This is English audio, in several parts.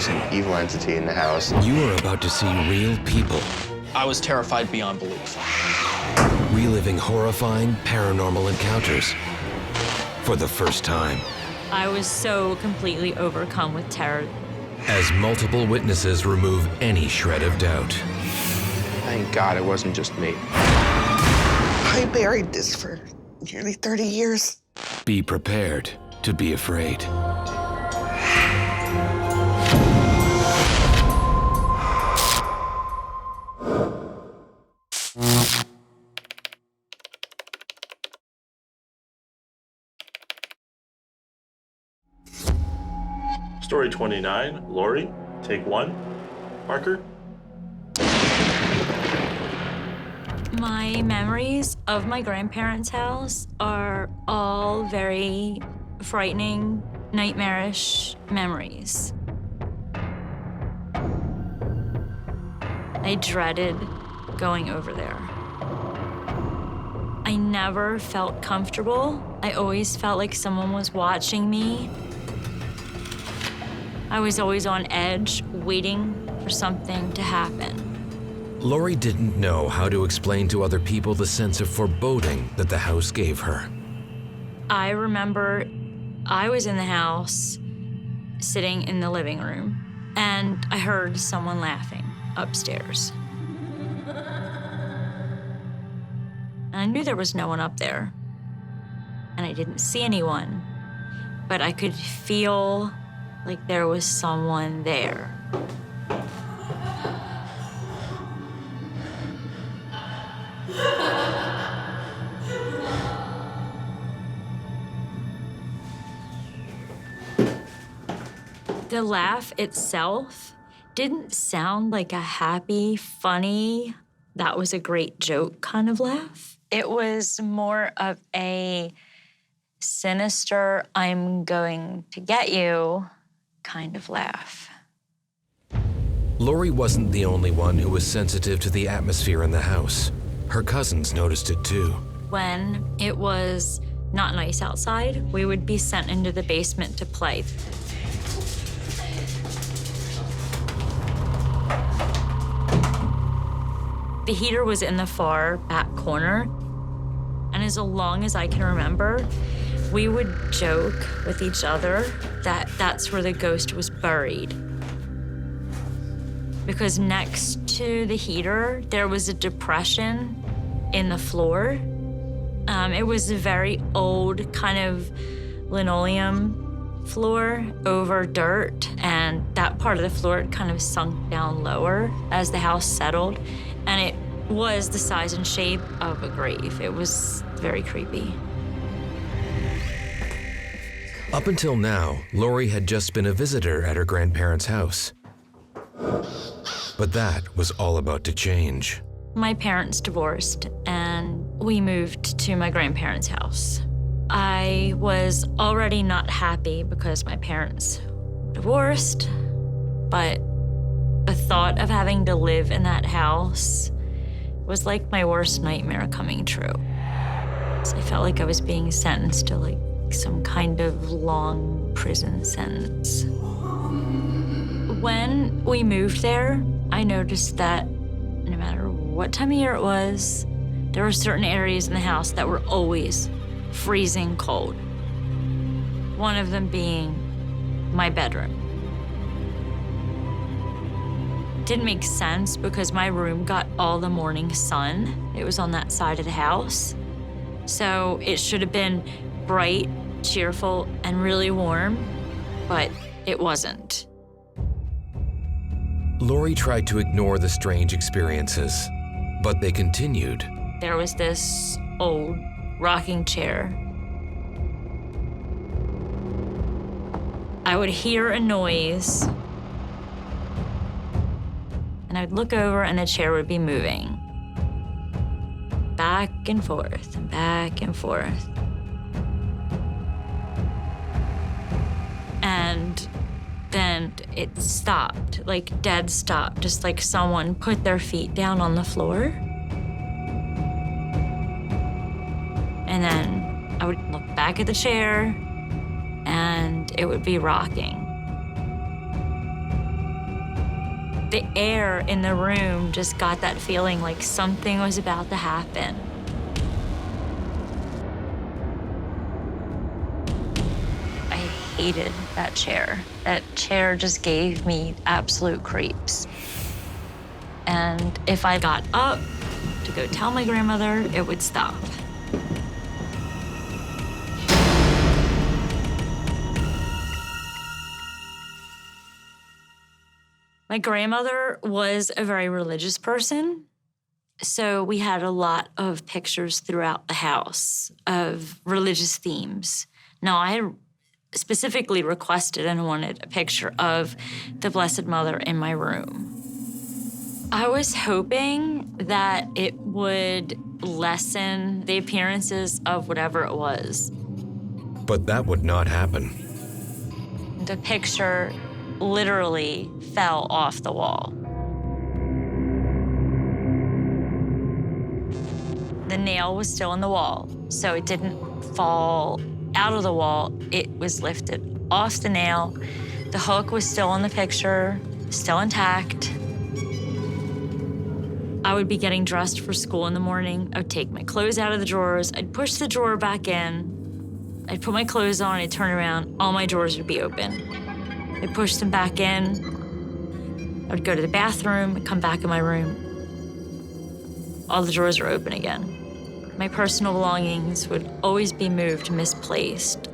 was an evil entity in the house. You are about to see real people. I was terrified beyond belief. Reliving horrifying paranormal encounters for the first time. I was so completely overcome with terror. As multiple witnesses remove any shred of doubt. Thank God it wasn't just me. I buried this for nearly 30 years. Be prepared to be afraid. Story 29, Lori, take 1. Marker. My memories of my grandparents' house are all very frightening, nightmarish memories. I dreaded going over there. I never felt comfortable. I always felt like someone was watching me. I was always on edge, waiting for something to happen. Lori didn't know how to explain to other people the sense of foreboding that the house gave her. I remember I was in the house, sitting in the living room, and I heard someone laughing upstairs. And I knew there was no one up there, and I didn't see anyone, but I could feel like there was someone there. The laugh itself didn't sound like a happy, funny, that was a great joke kind of laugh. It was more of a sinister, I'm going to get you kind of laugh. Lori wasn't the only one who was sensitive to the atmosphere in the house. Her cousins noticed it too. When it was not nice outside, we would be sent into the basement to play. The heater was in the far back corner, and as long as I can remember, we would joke with each other that that's where the ghost was buried. Because next to the heater, there was a depression in the floor. It was a very old kind of linoleum floor over dirt, and that part of the floor had kind of sunk down lower as the house settled, and it was the size and shape of a grave. It was very creepy. Up until now, Lori had just been a visitor at her grandparents' house. But that was all about to change. My parents divorced, and we moved to my grandparents' house. I was already not happy because my parents divorced, but the thought of having to live in that house was like my worst nightmare coming true. So I felt like I was being sentenced to like some kind of long prison sentence. When we moved there, I noticed that no matter what time of year it was, there were certain areas in the house that were always freezing cold. One of them being my bedroom. Didn't make sense because my room got all the morning sun. It was on that side of the house. So it should have been bright, cheerful, and really warm, but it wasn't. Lori tried to ignore the strange experiences, but they continued. There was this old rocking chair. I would hear a noise, and I'd look over and the chair would be moving. Back and forth, and back and forth. And then it stopped, like dead stop, just like someone put their feet down on the floor. And then I would look back at the chair, and it would be rocking. The air in the room just got that feeling like something was about to happen. I hated that chair. That chair just gave me absolute creeps. And if I got up to go tell my grandmother, it would stop. My grandmother was a very religious person, so we had a lot of pictures throughout the house of religious themes. Now, I had specifically requested and wanted a picture of the Blessed Mother in my room. I was hoping that it would lessen the appearances of whatever it was. But that would not happen. The picture literally fell off the wall. The nail was still in the wall, so it didn't fall out of the wall. It was lifted off the nail. The hook was still in the picture, still intact. I would be getting dressed for school in the morning. I would take my clothes out of the drawers. I'd push the drawer back in. I'd put my clothes on, I'd turn around, all my drawers would be open. I'd push them back in. I would go to the bathroom, come back in my room. All the drawers are open again. My personal belongings would always be moved, misplaced.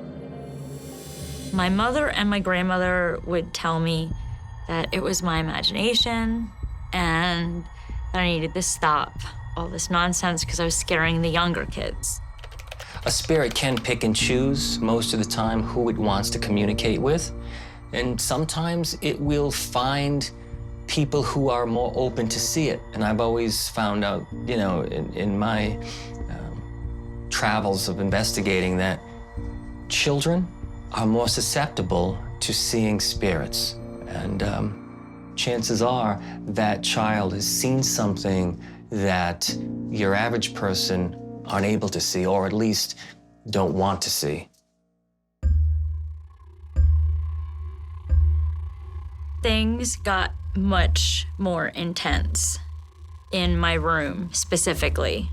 My mother and my grandmother would tell me that it was my imagination and that I needed to stop all this nonsense because I was scaring the younger kids. A spirit can pick and choose most of the time who it wants to communicate with. And sometimes it will find people who are more open to see it. And I've always found out, you know, in my travels of investigating that children are more susceptible to seeing spirits. And chances are that child has seen something that your average person aren't able to see, or at least don't want to see. Things got much more intense in my room specifically.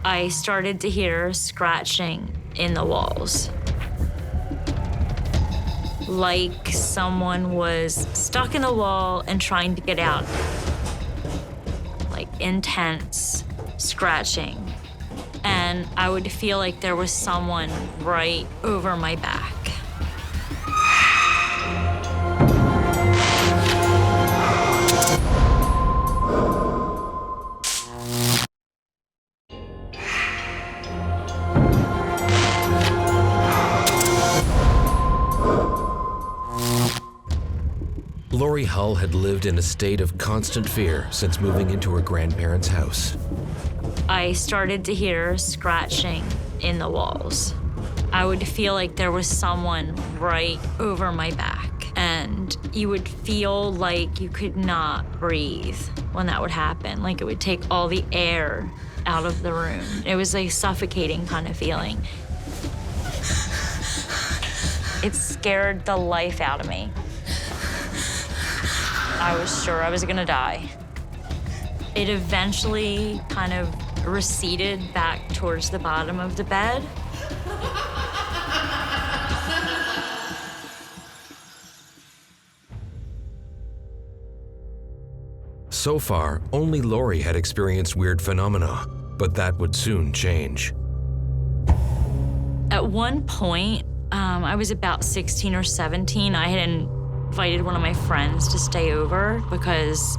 I started to hear scratching in the walls. Like someone was stuck in the wall and trying to get out. Like intense scratching. And I would feel like there was someone right over my back. Lori Hull had lived in a state of constant fear since moving into her grandparents' house. I started to hear scratching in the walls. I would feel like there was someone right over my back, and you would feel like you could not breathe when that would happen. Like it would take all the air out of the room. It was a suffocating kind of feeling. It scared the life out of me. I was sure I was gonna die. It eventually kind of receded back towards the bottom of the bed. So far, only Lori had experienced weird phenomena, but that would soon change. At one point, I was about 16 or 17. I had invited one of my friends to stay over because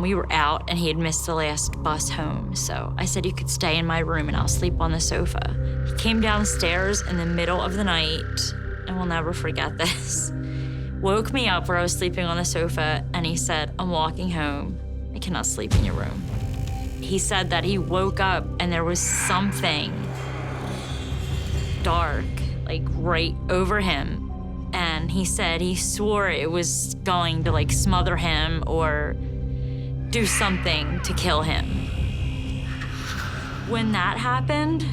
we were out and he had missed the last bus home. So I said, you could stay in my room and I'll sleep on the sofa. He came downstairs in the middle of the night, and we'll never forget this, woke me up where I was sleeping on the sofa, and he said, I'm walking home. I cannot sleep in your room. He said that he woke up and there was something dark, like right over him. And he said he swore it was going to like smother him or do something to kill him. When that happened,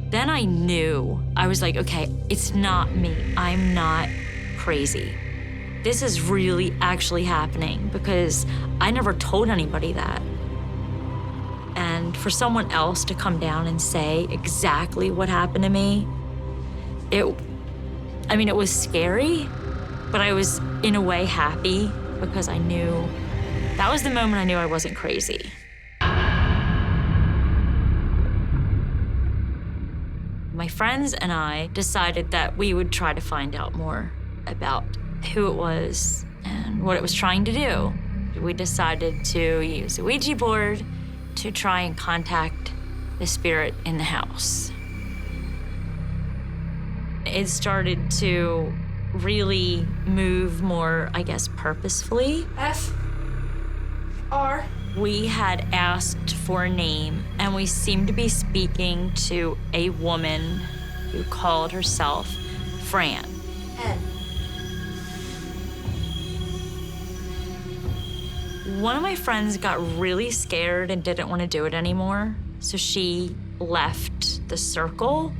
Then I knew. I was like, okay, it's not me. I'm not crazy. This is really actually happening because I never told anybody that. And for someone else to come down and say exactly what happened to me, it was scary, but I was in a way happy because I knew, that was the moment I knew I wasn't crazy. My friends and I decided that we would try to find out more about who it was and what it was trying to do. We decided to use a Ouija board to try and contact the spirit in the house. It started to really move more, I guess, purposefully. F-R. We had asked for a name, and we seemed to be speaking to a woman who called herself Fran. N. One of my friends got really scared and didn't want to do it anymore, so she left the circle.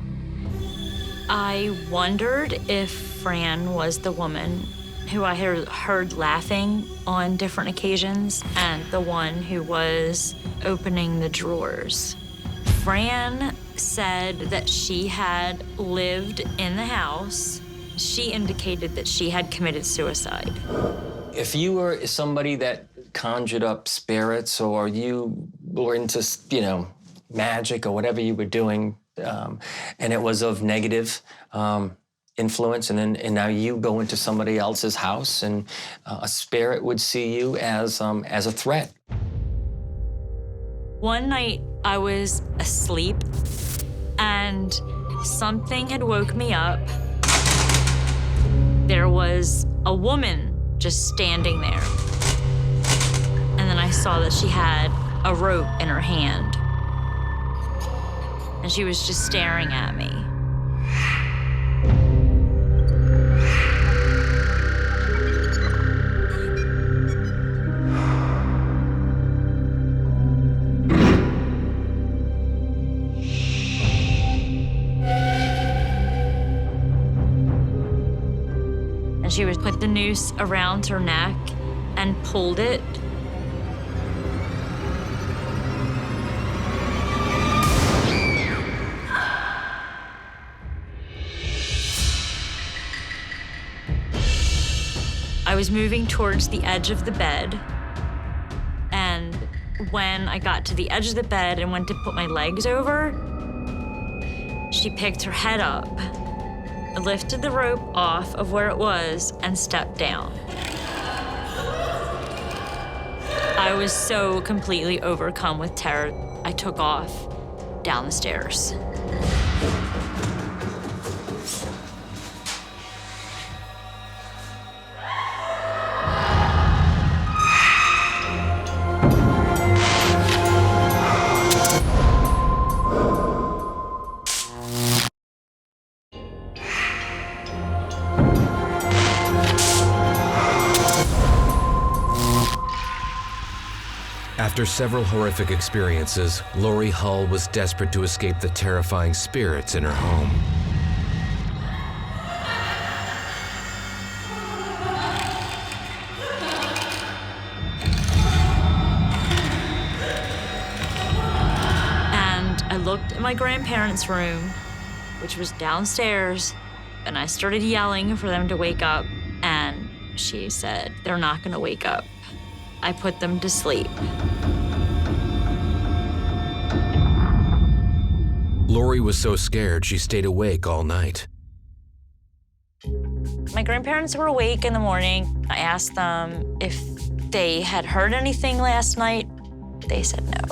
I wondered if Fran was the woman who I had heard laughing on different occasions and the one who was opening the drawers. Fran said that she had lived in the house. She indicated that she had committed suicide. If you were somebody that conjured up spirits or you were into, magic or whatever you were doing, and it was of negative influence, and now you go into somebody else's house and a spirit would see you as a threat. One night I was asleep and something had woke me up. There was a woman just standing there. And then I saw that she had a rope in her hand. And she was just staring at me. And she would put the noose around her neck and pulled it. I was moving towards the edge of the bed, and when I got to the edge of the bed and went to put my legs over, she picked her head up, lifted the rope off of where it was, and stepped down. I was so completely overcome with terror, I took off down the stairs. After several horrific experiences, Lori Hull was desperate to escape the terrifying spirits in her home. And I looked at my grandparents' room, which was downstairs, and I started yelling for them to wake up, and she said, "They're not gonna wake up." I put them to sleep. Lori was so scared she stayed awake all night. My grandparents were awake in the morning. I asked them if they had heard anything last night. They said no.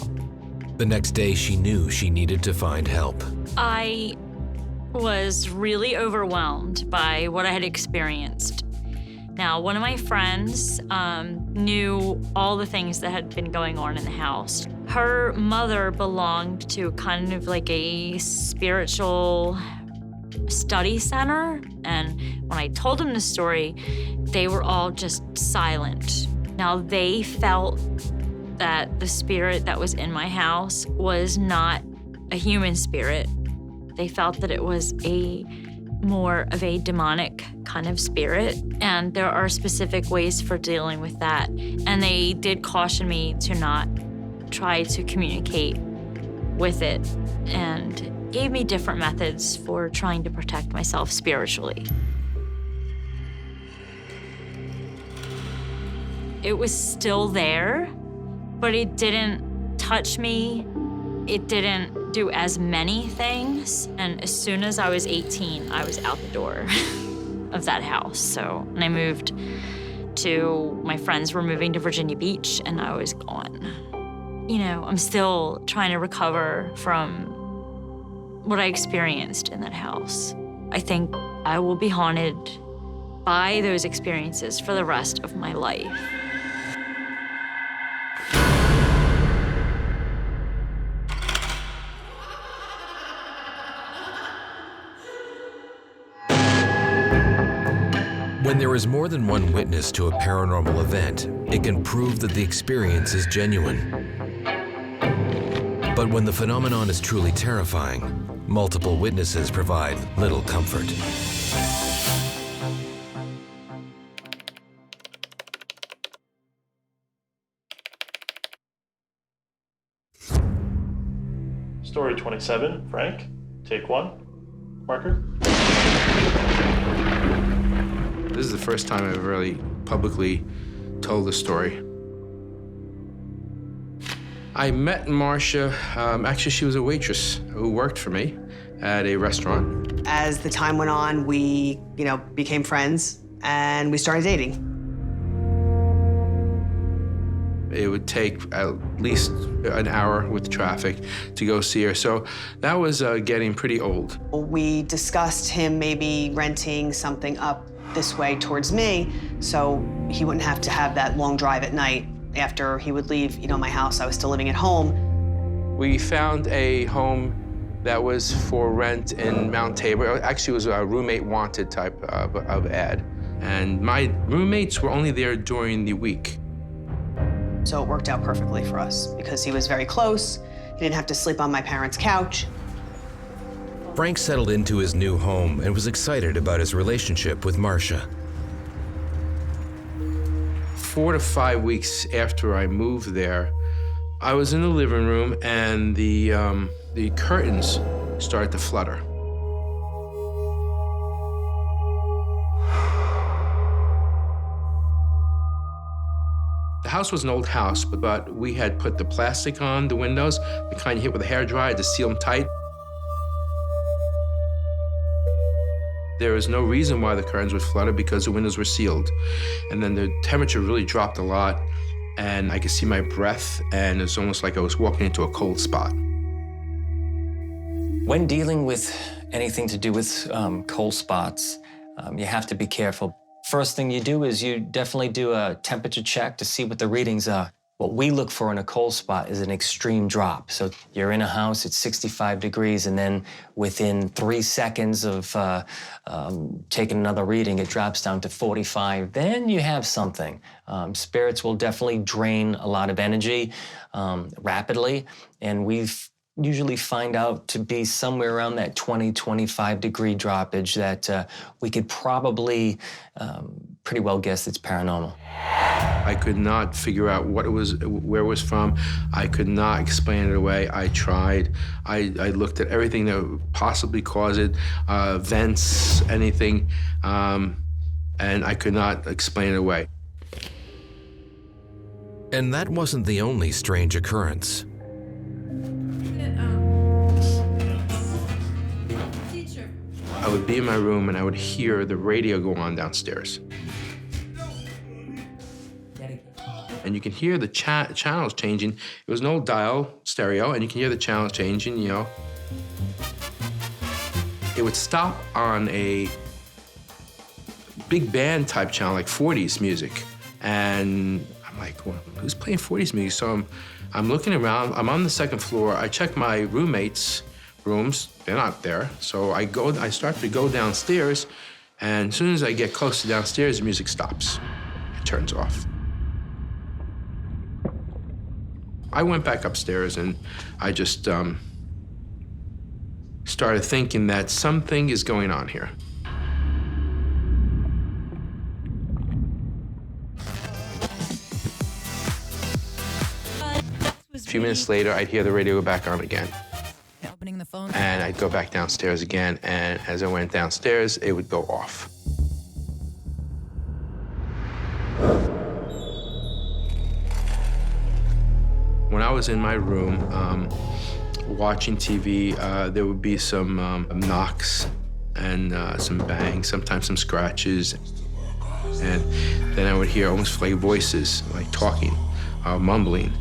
The next day, she knew she needed to find help. I was really overwhelmed by what I had experienced. Now, one of my friends knew all the things that had been going on in the house. Her mother belonged to kind of like a spiritual study center, and when I told them the story, they were all just silent. Now, they felt that the spirit that was in my house was not a human spirit. They felt that it was more of a demonic kind of spirit, and there are specific ways for dealing with that. And they did caution me to not try to communicate with it, and gave me different methods for trying to protect myself spiritually. It was still there, but it didn't touch me. It didn't do as many things. And as soon as I was 18, I was out the door of that house. So, and I moved to, my friends were moving to Virginia Beach, and I was gone. You know, I'm still trying to recover from what I experienced in that house. I think I will be haunted by those experiences for the rest of my life. When there is more than one witness to a paranormal event, it can prove that the experience is genuine. But when the phenomenon is truly terrifying, multiple witnesses provide little comfort. Story 27, Frank. Take 1. Marker. This is the first time I've really publicly told the story. I met Marcia, actually she was a waitress who worked for me at a restaurant. As the time went on, we, became friends and we started dating. It would take at least an hour with traffic to go see her, so that was getting pretty old. We discussed him maybe renting something up this way towards me, so he wouldn't have to have that long drive at night. After he would leave, my house, I was still living at home. We found a home that was for rent in Mount Tabor. Actually, it was a roommate wanted type of ad. And my roommates were only there during the week. So it worked out perfectly for us because he was very close. He didn't have to sleep on my parents' couch. Frank settled into his new home and was excited about his relationship with Marcia. 4 to 5 weeks after I moved there, I was in the living room and the curtains started to flutter. The house was an old house, but we had put the plastic on the windows, the kind you hit with a hairdryer to seal them tight. There was no reason why the curtains would flutter because the windows were sealed. And then the temperature really dropped a lot, and I could see my breath, and it's almost like I was walking into a cold spot. When dealing with anything to do with cold spots, you have to be careful. First thing you do is you definitely do a temperature check to see what the readings are. What we look for in a cold spot is an extreme drop. So you're in a house, it's 65 degrees, and then within 3 seconds of taking another reading, it drops down to 45. Then you have something. Spirits will definitely drain a lot of energy rapidly, and we've usually find out to be somewhere around that 20, 25 degree droppage that we could probably pretty well guess it's paranormal. I could not figure out what it was, where it was from. I could not explain it away. I tried. I looked at everything that would possibly cause it, vents, anything, and I could not explain it away. And that wasn't the only strange occurrence. I would be in my room and I would hear the radio go on downstairs. And you can hear the channels changing. It was an old dial stereo, and you can hear the channels changing, It would stop on a big band type channel, like 40s music. And I'm like, well, who's playing 40s music? So I'm looking around, I'm on the second floor. I check my roommates' rooms, they're not there. So I start to go downstairs, and as soon as I get close to downstairs, the music stops. It turns off. I went back upstairs and I just started thinking that something is going on here. A few minutes later, I'd hear the radio go back on again. Opening the phone. And I'd go back downstairs again, and as I went downstairs, it would go off. When I was in my room watching TV, there would be some knocks and some bangs, sometimes some scratches. And then I would hear almost like voices, like talking, mumbling.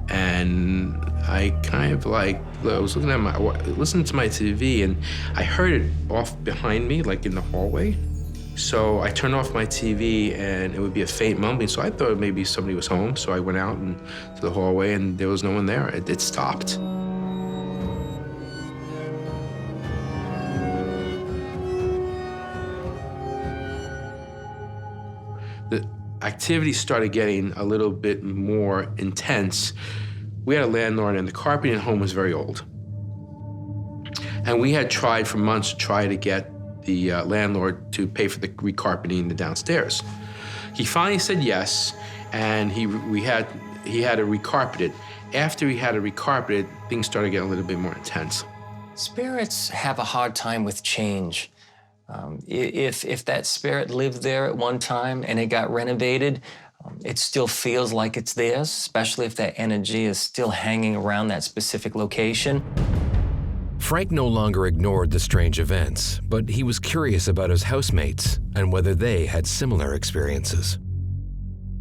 And I kind of like, I was listening to my TV, and I heard it off behind me, like in the hallway. So I turned off my TV, and it would be a faint mumbling. So I thought maybe somebody was home. So I went out and to the hallway, and there was no one there. It stopped. The activity started getting a little bit more intense. We had a landlord, and the carpeting at home was very old. And we had tried for months to try to get the landlord to pay for the recarpeting the downstairs. He finally said yes, and he had to recarpet it. After he had to recarpet it, things started getting a little bit more intense. Spirits have a hard time with change. If that spirit lived there at one time and it got renovated, it still feels like it's theirs, especially if that energy is still hanging around that specific location. Frank no longer ignored the strange events, but he was curious about his housemates and whether they had similar experiences.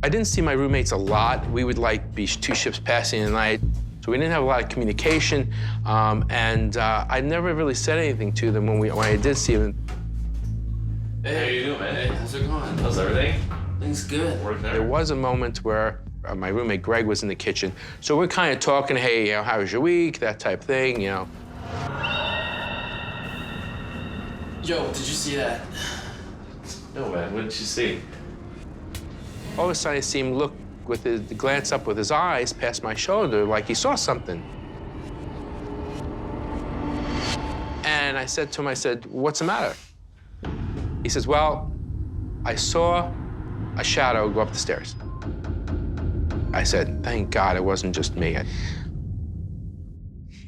I didn't see my roommates a lot. We would like be two ships passing the night, so we didn't have a lot of communication. I never really said anything to them when I did see them. Hey, how you doing, man? Hey, how's it going? How's everything? Things good. Working There was a moment where my roommate Greg was in the kitchen, so we're kind of talking, hey, you know, how was your week, that type thing, you know. Yo, did you see that? No, man. What did you see? All of a sudden, I see him look with his glance up with his eyes past my shoulder, like he saw something. And I said to him, I said, "What's the matter?" He says, "Well, I saw a shadow go up the stairs." I said, "Thank God it wasn't just me."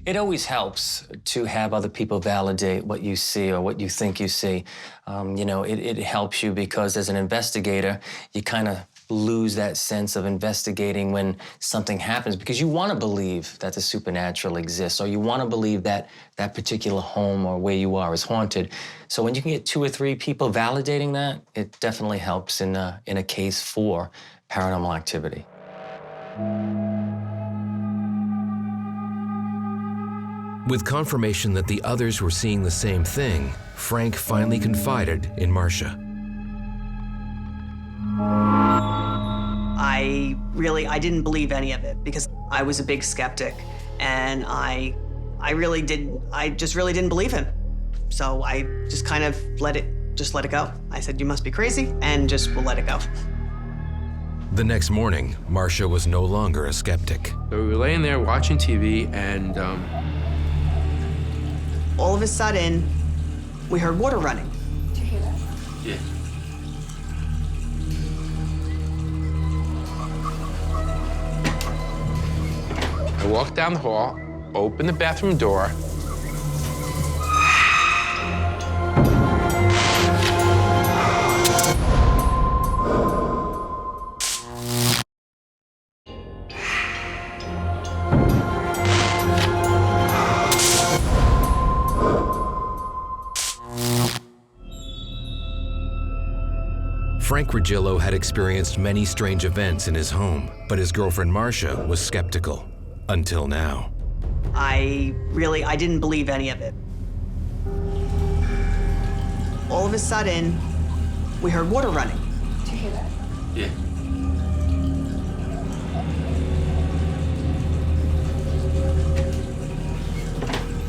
It always helps to have other people validate what you see or what you think you see. You know, it helps you because as an investigator, you kind of lose that sense of investigating when something happens because you want to believe that the supernatural exists or you want to believe that that particular home or where you are is haunted. So when you can get 2 or 3 people validating that, it definitely helps in a case for paranormal activity. With confirmation that the others were seeing the same thing, Frank finally confided in Marcia. I didn't believe any of it because I was a big skeptic and I just really didn't believe him. So I just kind of let it go. I said, "You must be crazy," and just will let it go. The next morning, Marcia was no longer a skeptic. So we were laying there watching TV, and all of a sudden, we heard water running. Did you hear that? Yeah. I walked down the hall, opened the bathroom door. Frank Regillo had experienced many strange events in his home, but his girlfriend Marcia was skeptical. Until now. I didn't believe any of it. All of a sudden, we heard water running. Did you hear that? Yeah.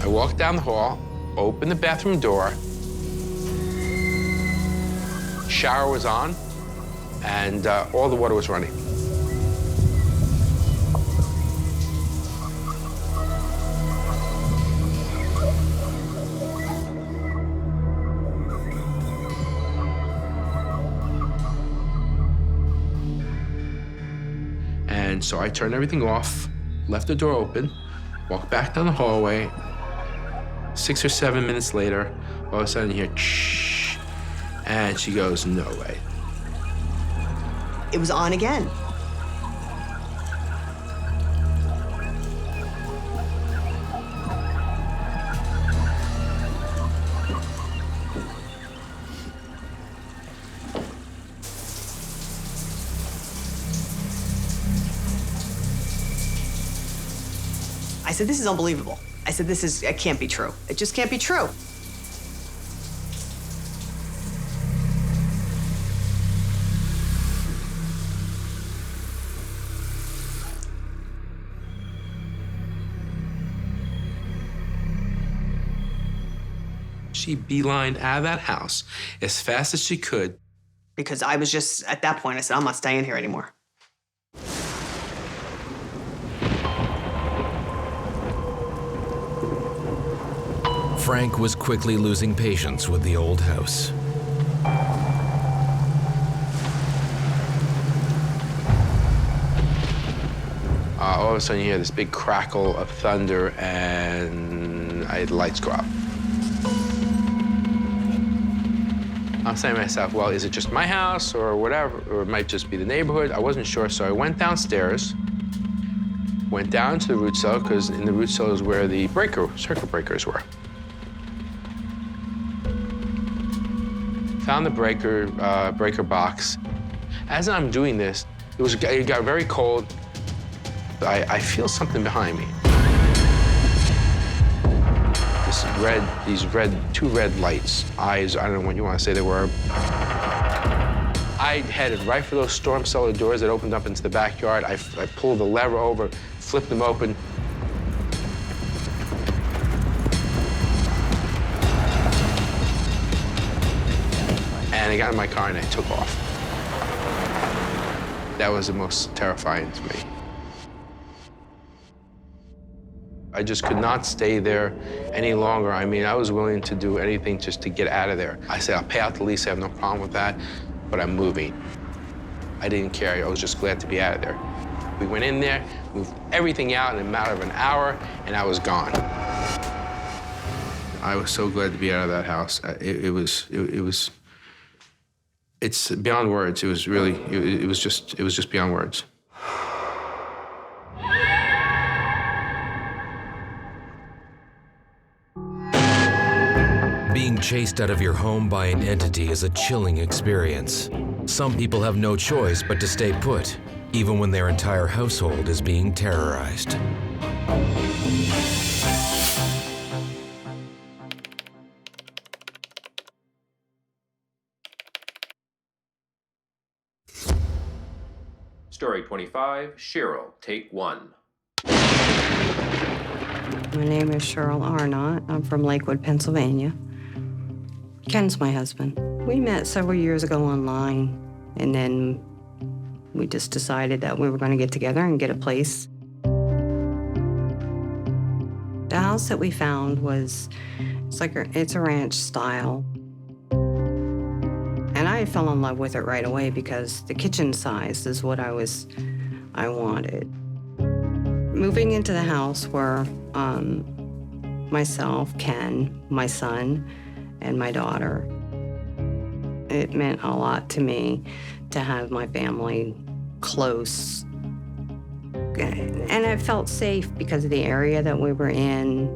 I walked down the hall, opened the bathroom door. Shower was on, and all the water was running. so I turned everything off, left the door open, walked back down the hallway. 6 or 7 minutes later, all of a sudden you hear shh, and she goes, no way. It was on again. I said, this is unbelievable. I said, it can't be true. It just can't be true. She beelined out of that house as fast as she could. Because I was just, at that point, I said, I'm not staying here anymore. Frank was quickly losing patience with the old house. All of a sudden you hear this big crackle of thunder and the lights go out. I'm saying to myself, well, is it just my house or whatever, or it might just be the neighborhood? I wasn't sure, so I went downstairs, went down to the root cellar, because in the root cellar is where the circuit breakers were. Found the breaker box. As I'm doing this, it got very cold. I feel something behind me. These two red lights, eyes, I don't know what you want to say they were. I headed right for those storm cellar doors that opened up into the backyard. I pulled the lever over, flipped them open. And I got in my car and I took off. That was the most terrifying to me. I just could not stay there any longer. I mean, I was willing to do anything just to get out of there. I said, I'll pay out the lease, I have no problem with that, but I'm moving. I didn't care, I was just glad to be out of there. We went in there, moved everything out in a matter of an hour, and I was gone. I was so glad to be out of that house. It's beyond words. It was really, it was just beyond words. Being chased out of your home by an entity is a chilling experience. Some people have no choice but to stay put, even when their entire household is being terrorized. Story 25, Cheryl, take 1. My name is Cheryl Arnott. I'm from Lakewood, Pennsylvania. Ken's my husband. We met several years ago online, and then we just decided that we were going to get together and get a place. The house that we found was, it's a ranch style. And I fell in love with it right away because the kitchen size is what I wanted. Moving into the house were myself, Ken, my son, and my daughter. It meant a lot to me to have my family close. And I felt safe because of the area that we were in.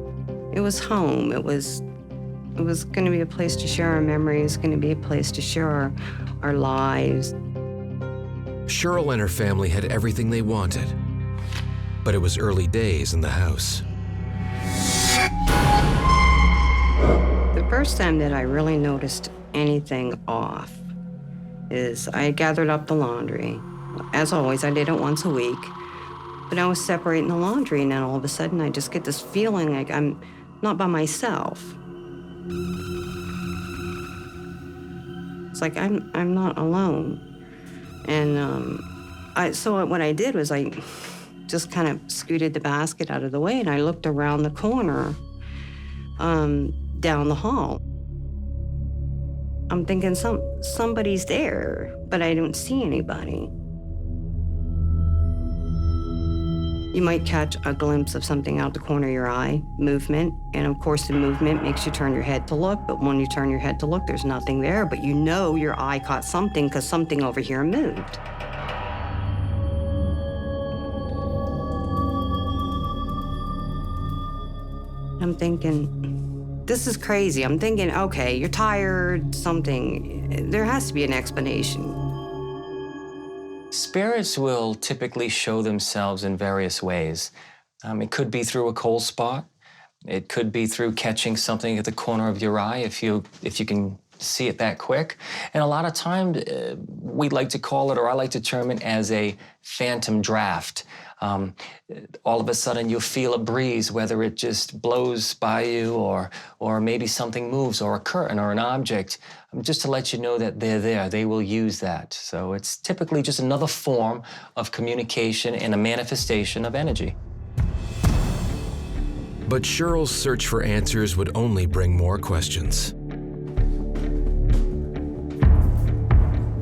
It was home. It was going to be a place to share our memories, going to be a place to share our lives. Cheryl and her family had everything they wanted, but it was early days in the house. The first time that I really noticed anything off is I gathered up the laundry. As always, I did it once a week, but I was separating the laundry, and then all of a sudden I just get this feeling like I'm not by myself. It's like I'm not alone. And so what I did was I just kind of scooted the basket out of the way, and I looked around the corner down the hall. I'm thinking somebody's there, but I don't see anybody. You might catch a glimpse of something out the corner of your eye, movement, and of course the movement makes you turn your head to look, but when you turn your head to look, there's nothing there, but you know your eye caught something because something over here moved. I'm thinking, this is crazy. I'm thinking, okay, you're tired, something. There has to be an explanation. Spirits will typically show themselves in various ways. It could be through a cold spot. It could be through catching something at the corner of your eye if you can see it that quick. And a lot of times, we like to call it, or I like to term it as a phantom draft. All of a sudden you'll feel a breeze, whether it just blows by you or maybe something moves, or a curtain or an object, just to let you know that they're there. They will use that. So it's typically just another form of communication and a manifestation of energy. But Cheryl's search for answers would only bring more questions.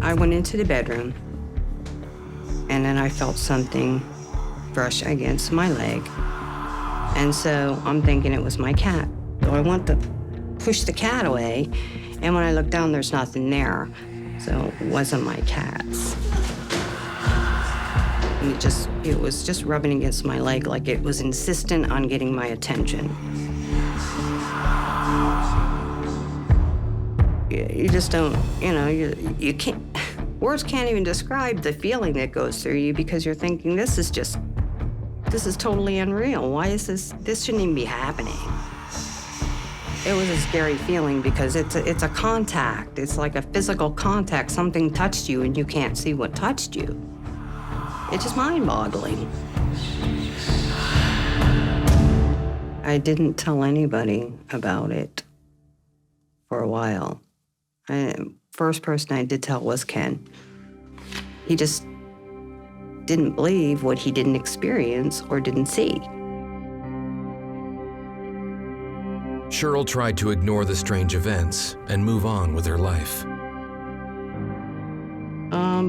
I went into the bedroom, and then I felt something brush against my leg. And so I'm thinking it was my cat. So I want to push the cat away, and when I look down, there's nothing there. So it wasn't my cat's. And it was just rubbing against my leg like it was insistent on getting my attention. You just don't, you can't, words can't even describe the feeling that goes through you because you're thinking, this is totally unreal. Why is this shouldn't even be happening. It was a scary feeling because it's a contact. It's like a physical contact. Something touched you and you can't see what touched you. It's just mind-boggling. I didn't tell anybody about it for a while. First person I did tell was Ken. He just didn't believe what he didn't experience or didn't see. Cheryl tried to ignore the strange events and move on with her life.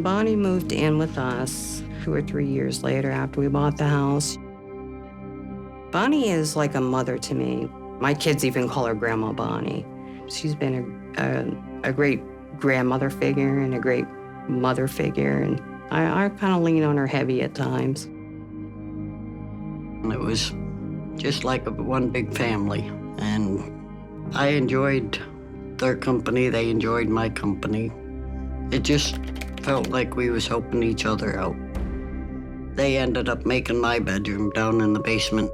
Bonnie moved in with us 2 or 3 years later after we bought the house. Bonnie is like a mother to me. My kids even call her Grandma Bonnie. She's been a great grandmother figure and a great mother figure, and I kind of lean on her heavy at times. It was just like one big family, and I enjoyed their company. They enjoyed my company. It just felt like we was helping each other out. They ended up making my bedroom down in the basement.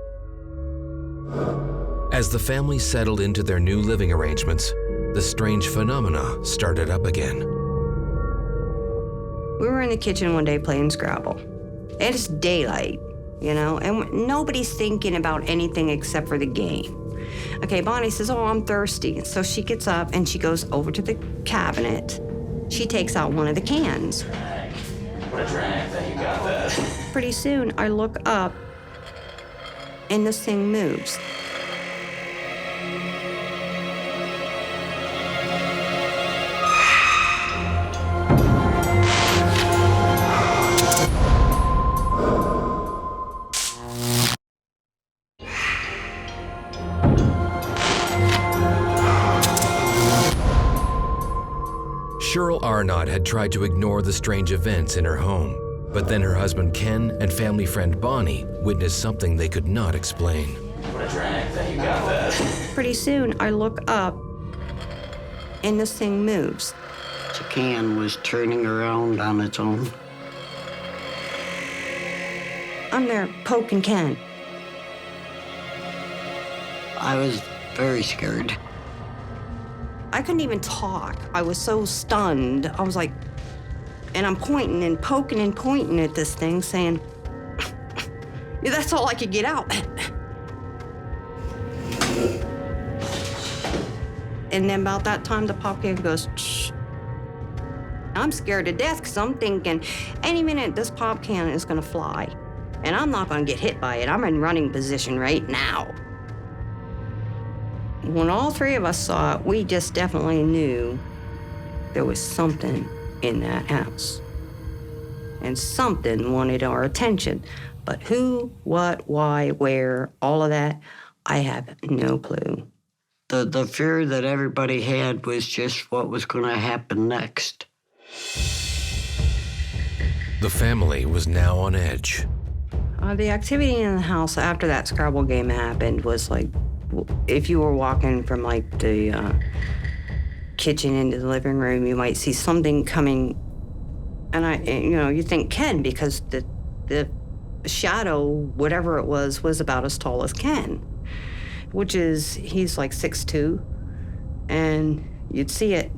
As the family settled into their new living arrangements, the strange phenomena started up again. We were in the kitchen one day playing Scrabble. And it's daylight, and nobody's thinking about anything except for the game. Okay, Bonnie says, oh, I'm thirsty. So she gets up and she goes over to the cabinet. She takes out one of the cans. What a drag that you got that. Pretty soon, I look up and this thing moves. Cheryl Arnott had tried to ignore the strange events in her home, but then her husband Ken and family friend Bonnie witnessed something they could not explain. What a drag that you got that. Pretty soon, I look up and this thing moves. The can was turning around on its own. I'm there poking Ken. I was very scared. I couldn't even talk. I was so stunned. I was like, and I'm pointing and poking and pointing at this thing saying, yeah, that's all I could get out. And then about that time, the pop can goes, shh. I'm scared to death because I'm thinking any minute this pop can is gonna fly and I'm not gonna get hit by it. I'm in running position right now. When all three of us saw it, we just definitely knew there was something in that house. And something wanted our attention. But who, what, why, where, all of that, I have no clue. The fear that everybody had was just what was going to happen next. The family was now on edge. The activity in the house after that Scrabble game happened was like, if you were walking from like the kitchen into the living room, you might see something coming, and you think Ken, because the shadow, whatever it was about as tall as Ken, he's like 6'2", and you'd see it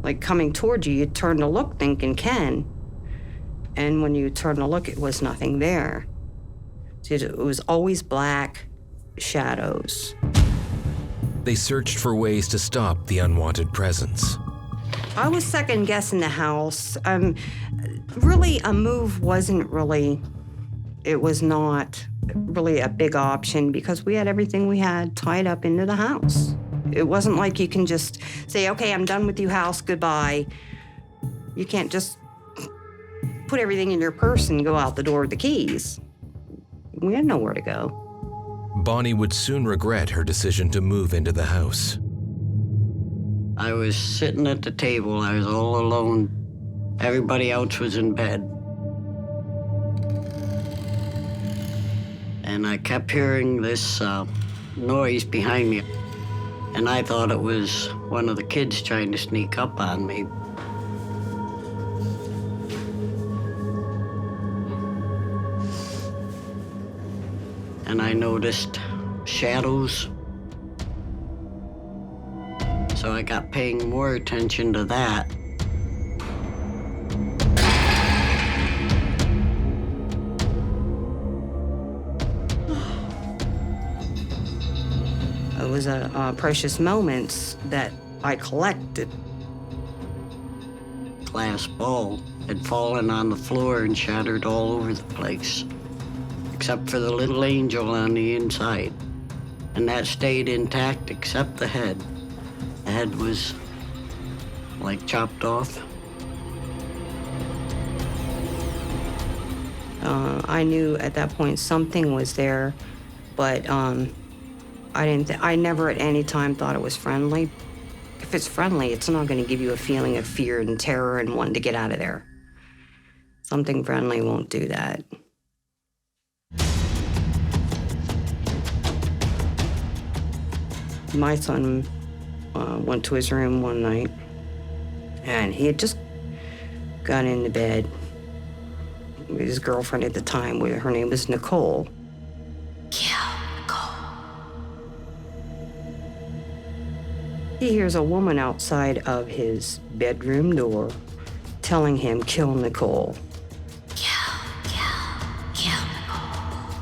like coming towards you. You'd turn to look thinking Ken, and when you turn to look, it was nothing there. It was always black shadows. They searched for ways to stop the unwanted presence. I was second guessing the house. Really, a move wasn't really, it was not really a big option because we had everything we had tied up into the house. It wasn't like you can just say, okay, I'm done with you, house, goodbye. You can't just put everything in your purse and go out the door with the keys. We had nowhere to go. Bonnie would soon regret her decision to move into the house. I was sitting at the table. I was all alone. Everybody else was in bed. And I kept hearing this noise behind me. And I thought it was one of the kids trying to sneak up on me. And I noticed shadows. So I got paying more attention to that. It was a precious moments that I collected. Glass ball had fallen on the floor and shattered all over the place, except for the little angel on the inside. And that stayed intact except the head. The head was like chopped off. I knew at that point something was there, but I never at any time thought it was friendly. If it's friendly, it's not going to give you a feeling of fear and terror and wanting to get out of there. Something friendly won't do that. My son went to his room one night, and he had just got into bed with his girlfriend at the time. Her name was Nicole. He hears a woman outside of his bedroom door telling him, kill Nicole. Kill Nicole.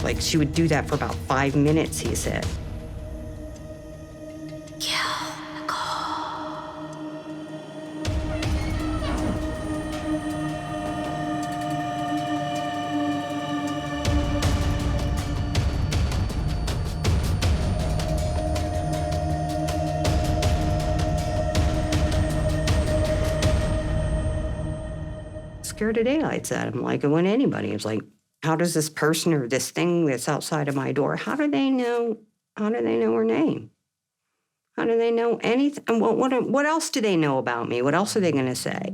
Like she would do that for about 5 minutes, he said. Scared of daylights at him, like it went anybody. It's like, how does this person or this thing that's outside of my door, how do they know her name? How do they know anything? And what else do they know about me? What else are they going to say?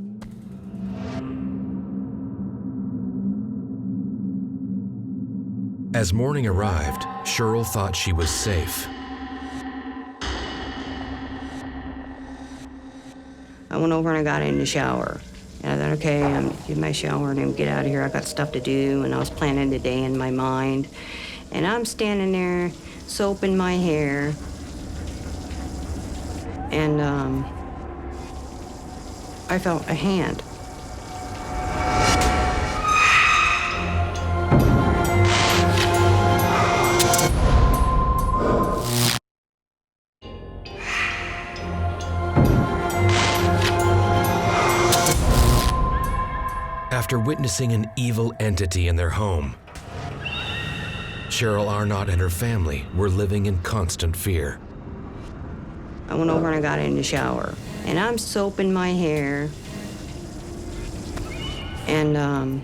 As morning arrived, Cheryl thought she was safe. I went over and I got in the shower. And I thought, okay, I'm in my shower and I'm get out of here. I got stuff to do, and I was planning the day in my mind. And I'm standing there, soaping my hair, and I felt a hand. After witnessing an evil entity in their home, Cheryl Arnott and her family were living in constant fear. I went over and I got in the shower, and I'm soaping my hair, and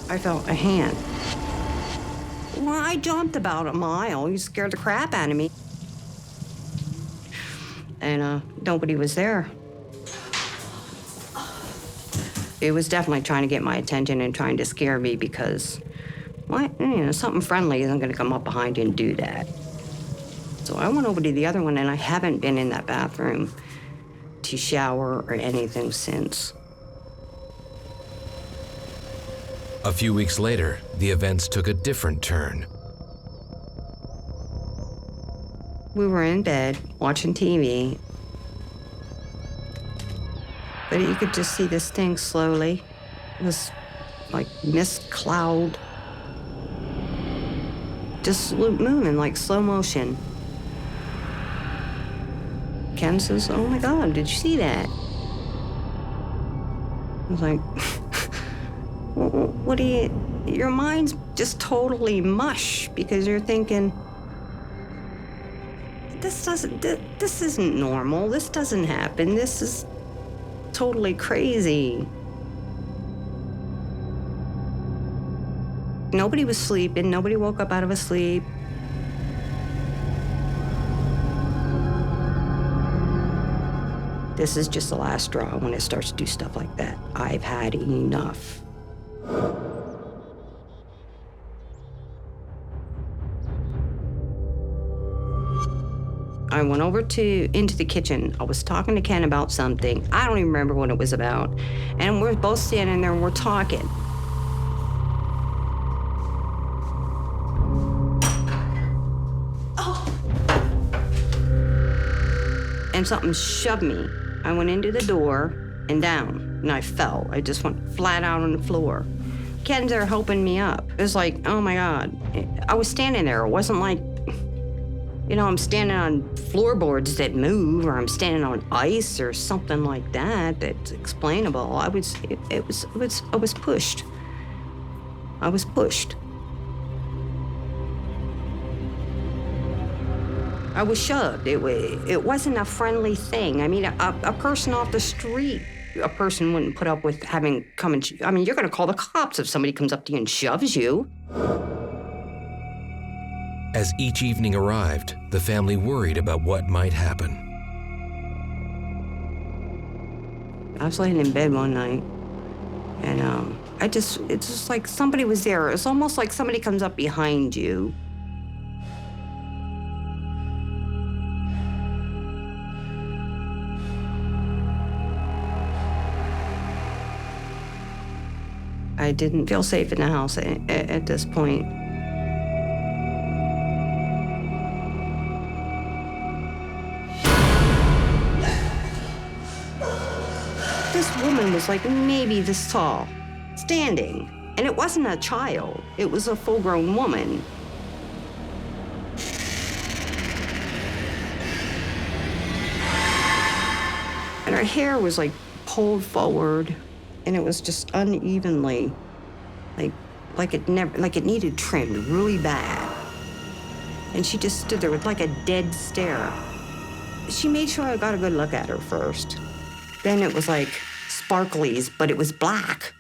I felt a hand. Well, I jumped about a mile. He scared the crap out of me. And nobody was there. It was definitely trying to get my attention and trying to scare me because, something friendly isn't going to come up behind you and do that. So I went over to the other one, and I haven't been in that bathroom to shower or anything since. A few weeks later, the events took a different turn. We were in bed watching TV, but you could just see this thing slowly. It was like mist cloud, just moving like slow motion. Ken says, "Oh my God, did you see that?" I was like, what do you, your mind's just totally mush because you're thinking, this isn't normal. This doesn't happen. This is totally crazy. Nobody was sleeping. Nobody woke up out of a sleep. This is just the last straw when it starts to do stuff like that. I've had enough. I went over into the kitchen. I was talking to Ken about something. I don't even remember what it was about. And we're both standing there and we're talking. Oh! And something shoved me. I went into the door and down, and I fell. I just went flat out on the floor. Ken's there helping me up. It was like, oh my God. I was standing there. It wasn't like, I'm standing on floorboards that move, or I'm standing on ice or something like that that's explainable. I was pushed. I was pushed. I was shoved. It wasn't a friendly thing. I mean, a person off the street, a person wouldn't put up with having come and, you're gonna call the cops if somebody comes up to you and shoves you. As each evening arrived, the family worried about what might happen. I was laying in bed one night, and it's just like somebody was there. It's almost like somebody comes up behind you. I didn't feel safe in the house at this point. This woman was like maybe this tall, standing. And it wasn't a child, it was a full-grown woman. And her hair was like pulled forward, and it was just unevenly, like it needed trimmed really bad. And she just stood there with like a dead stare. She made sure I got a good look at her first. Then it was like sparklies, but it was black.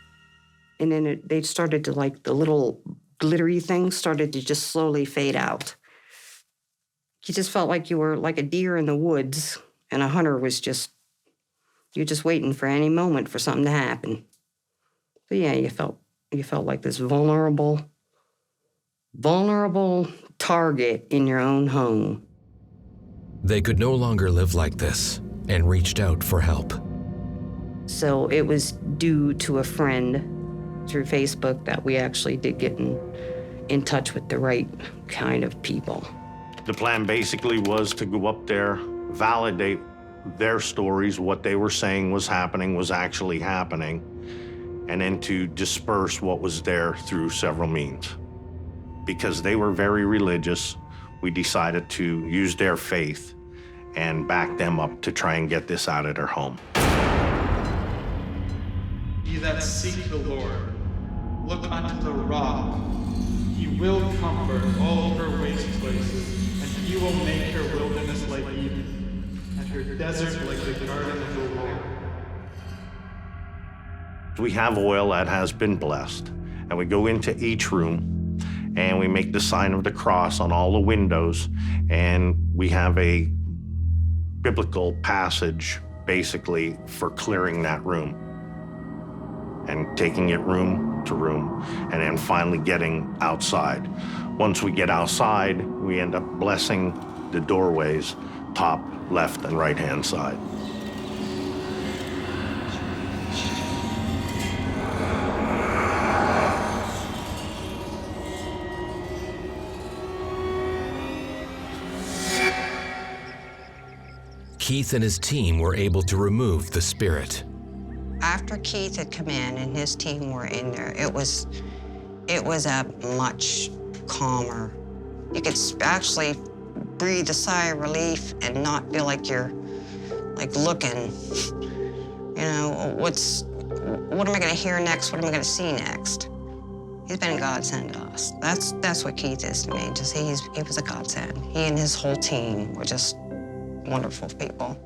And then they started to, like, the little glittery things started to just slowly fade out. You just felt like you were like a deer in the woods, and a hunter was you're just waiting for any moment for something to happen. But yeah, you felt like this vulnerable target in your own home. They could no longer live like this and reached out for help. So it was due to a friend through Facebook that we actually did get in touch with the right kind of people. The plan basically was to go up there, validate their stories, what they were saying was happening was actually happening, and then to disperse what was there through several means. Because they were very religious, we decided to use their faith and back them up to try and get this out of their home. Ye that seek the Lord, look unto the rock. He will comfort all her waste places, and he will make her wilderness like Eden, and her desert like the garden of the Lord. We have oil that has been blessed, And we go into each room, and we make the sign of the cross on all the windows, and we have a biblical passage, basically, for clearing that room and taking it room to room, and then finally getting outside. Once we get outside, we end up blessing the doorways, top, left, and right-hand side. Keith and his team were able to remove the spirit. After Keith had come in and his team were in there, it was a much calmer. You could actually breathe a sigh of relief and not feel like you're like looking, you know, what am I gonna hear next? What am I gonna see next? He's been a godsend to us. That's what Keith is to me. Just he was a godsend. He and his whole team were just wonderful people.